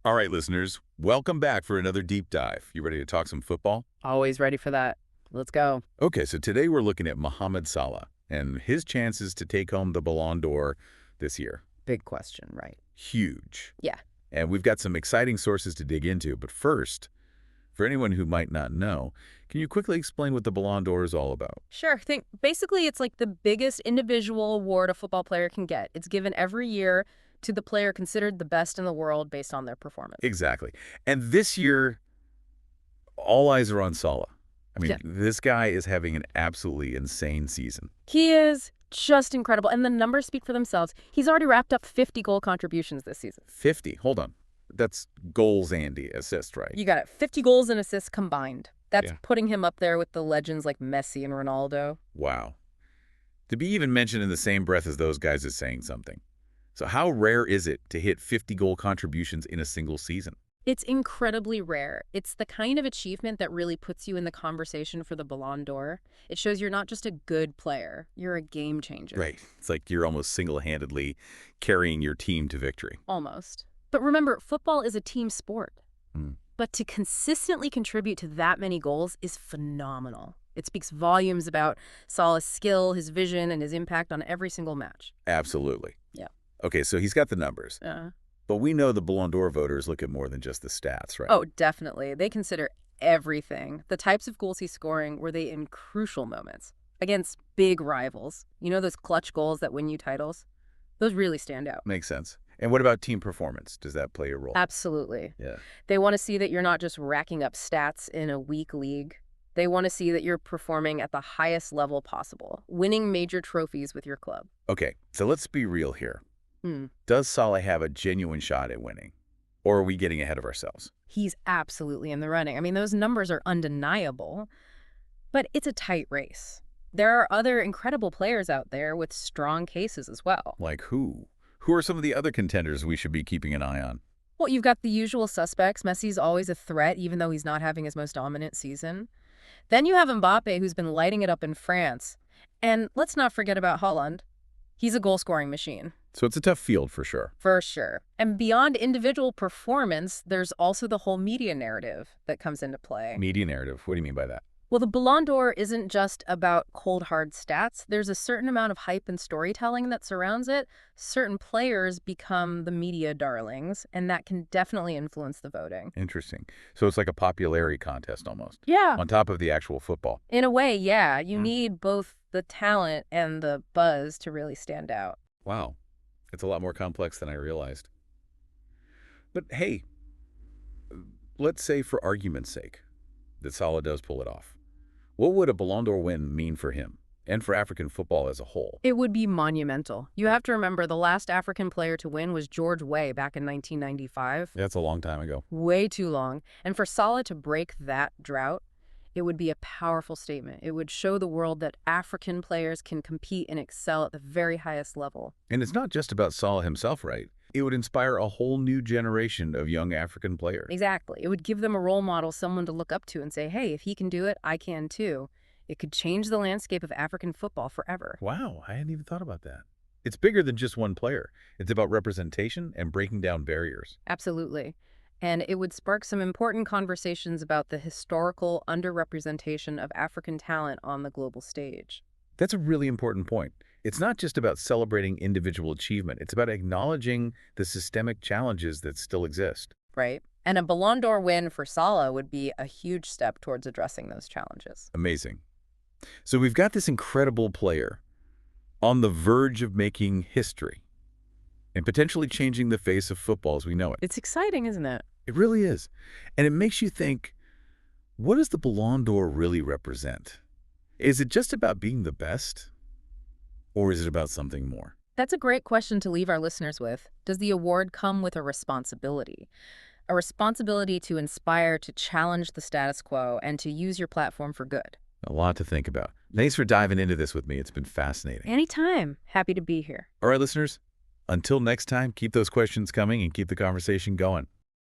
All right, listeners, welcome back for another deep dive. You ready to talk some football? Always ready for that. Let's go. Okay, so today we're looking at Mohamed Salah and his chances to take home the Ballon d'Or this year. Big question, right? Huge. Yeah. And we've got some exciting sources to dig into. But first, for anyone who might not know, can you quickly explain what the Ballon d'Or is all about? Sure. Think basically it's like the biggest individual award a football player can get. It's given every year to the player considered the best in the world based on their performance. Exactly. And this year, all eyes are on Salah. I mean, Yeah. this guy is having an absolutely insane season. He is just incredible. And the numbers speak for themselves. He's already wrapped up 50 goal contributions this season. 50. Hold on. That's goals and the assist, right? You got it. 50 goals and assists combined. That's Yeah. putting him up there with the legends like Messi and Ronaldo. Wow. To be even mentioned in the same breath as those guys is saying something. So how rare is it to hit 50 goal contributions in a single season? It's incredibly rare. It's the kind of achievement that really puts you in the conversation for the Ballon d'Or. It shows you're not just a good player, you're a game changer. Right. It's like you're almost single-handedly carrying your team to victory. Almost. But remember, football is a team sport. Mm. But to consistently contribute to that many goals is phenomenal. It speaks volumes about Salah's skill, his vision, and his impact on every single match. Absolutely. Yeah. Okay, so he's got the numbers. But we know the Ballon d'Or voters look at more than just the stats, right? Oh, definitely. They consider everything. The types of goals he's scoring, were they in crucial moments against big rivals? You know those clutch goals that win you titles? Those really stand out. Makes sense. And what about team performance? Does that play a role? Absolutely. Yeah. They want to see that you're not just racking up stats in a weak league. They want to see that you're performing at the highest level possible, winning major trophies with your club. Okay, so let's be real here. Hmm. Does Salah have a genuine shot at winning? Or are we getting ahead of ourselves? He's absolutely in the running. I mean, those numbers are undeniable, but it's a tight race. There are other incredible players out there with strong cases as well. Like who? Who are some of the other contenders we should be keeping an eye on? Well, you've got the usual suspects. Messi's always a threat, even though he's not having his most dominant season. Then you have Mbappe, who's been lighting it up in France. And let's not forget about Haaland. He's a goal-scoring machine. So it's a tough field for sure. For sure. And beyond individual performance, there's also the whole media narrative that comes into play. Media narrative. What do you mean by that? Well, the Ballon d'Or isn't just about cold, hard stats. There's a certain amount of hype and storytelling that surrounds it. Certain players become the media darlings, and that can definitely influence the voting. Interesting. So it's like a popularity contest almost, Yeah. on top of the actual football. In a way, yeah. You Mm. need both the talent and the buzz to really stand out. Wow. It's a lot more complex than I realized. But hey, let's say for argument's sake that Salah does pull it off. What would a Ballon d'Or win mean for him and for African football as a whole? It would be monumental. You have to remember the last African player to win was George Weah back in 1995. That's a long time ago. Way too long. And for Salah to break that drought, it would be a powerful statement. It would show the world that African players can compete and excel at the very highest level. And it's not just about Salah himself, right? It would inspire a whole new generation of young African players. Exactly. It would give them a role model, someone to look up to and say, hey, if he can do it, I can too. It could change the landscape of African football forever. Wow, I hadn't even thought about that. It's bigger than just one player. It's about representation and breaking down barriers. Absolutely. And it would spark some important conversations about the historical underrepresentation of African talent on the global stage. That's a really important point. It's not just about celebrating individual achievement. It's about acknowledging the systemic challenges that still exist. Right? And a Ballon d'Or win for Salah would be a huge step towards addressing those challenges. Amazing. So we've got this incredible player on the verge of making history and potentially changing the face of football as we know it. It's exciting, isn't it? It really is. And it makes you think, what does the Ballon d'Or really represent? Is it just about being the best? Or is it about something more? That's a great question to leave our listeners with. Does the award come with a responsibility? A responsibility to inspire, to challenge the status quo, and to use your platform for good. A lot to think about. Thanks for diving into this with me. It's been fascinating. Anytime. Happy to be here. All right, listeners, until next time, keep those questions coming and keep the conversation going.